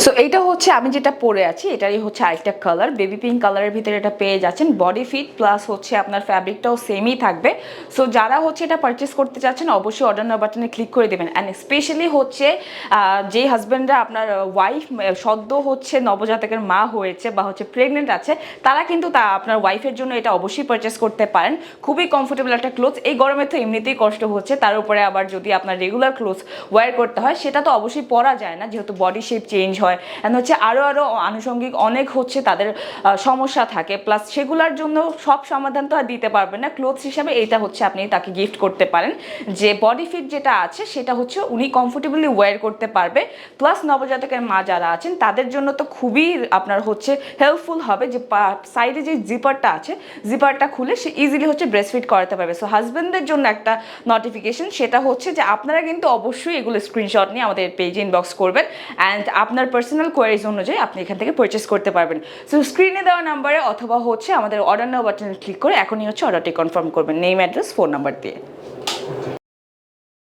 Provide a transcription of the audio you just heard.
So এইটা হচ্ছে আমি যেটা পরে আছি, এটারই হচ্ছে আরেকটা কালার, বেবি পিঙ্ক কালারের ভিতরে এটা পেয়ে যাচ্ছেন। বডি ফিট প্লাস হচ্ছে আপনার ফ্যাব্রিকটাও সেমই থাকবে। সো যারা হচ্ছে এটা পারচেস করতে চাচ্ছেন অবশ্যই অর্ডার নাও বাটনে ক্লিক করে দেবেন। অ্যান্ড স্পেশালি হচ্ছে যে হাজব্যান্ডরা আপনার ওয়াইফ সদ্য হচ্ছে নবজাতকের মা হয়েছে বা হচ্ছে প্রেগনেন্ট আছে, তারা কিন্তু আপনার ওয়াইফের জন্য এটা অবশ্যই পারচেস করতে পারেন। খুবই কমফোর্টেবল একটা ক্লোথ। এই গরমে তো এমনিতেই কষ্ট হচ্ছে, তার উপরে আবার যদি আপনার রেগুলার ক্লোথ ওয়্যার করতে হয় সেটা তো অবশ্যই পরা যায় না, যেহেতু বডি শেপ চেঞ্জ হয় অ্যান্ড হচ্ছে আরও আনুষঙ্গিক অনেক হচ্ছে তাদের সমস্যা থাকে। প্লাস সেগুলোর জন্য সব সমাধান তো আর দিতে পারবেন না। ক্লোথস হিসাবে এইটা হচ্ছে আপনি তাকে গিফট করতে পারেন, যে বডি ফিট যেটা আছে সেটা হচ্ছে উনি কমফোর্টেবলি ওয়্যার করতে পারবে। প্লাস নবজাতকের মা যারা আছেন তাদের জন্য তো খুবই আপনার হচ্ছে হেল্পফুল হবে, যে সাইডে যে জিপারটা আছে জিপারটা খুলে সে ইজিলি হচ্ছে ব্রেস্ট ফিট করাতে পারবে। সো হাজব্যান্ডদের জন্য একটা নোটিফিকেশন, সেটা হচ্ছে যে আপনারা কিন্তু অবশ্যই এগুলো স্ক্রিনশট নিয়ে আমাদের পেজে ইনবক্স করবেন অ্যান্ড আপনার পার্সোনাল কোয়ারিজ অনুযায়ী আপনি এখান থেকে পারচেস করতে পারবেন। সো স্ক্রিনে দেওয়া নাম্বারে অথবা হচ্ছে আমাদের অর্ডার নাও বাটনে ক্লিক করে এখনই হচ্ছে অর্ডারটি কনফার্ম করবেন, নেম, অ্যাড্রেস, ফোন নাম্বার দিয়ে।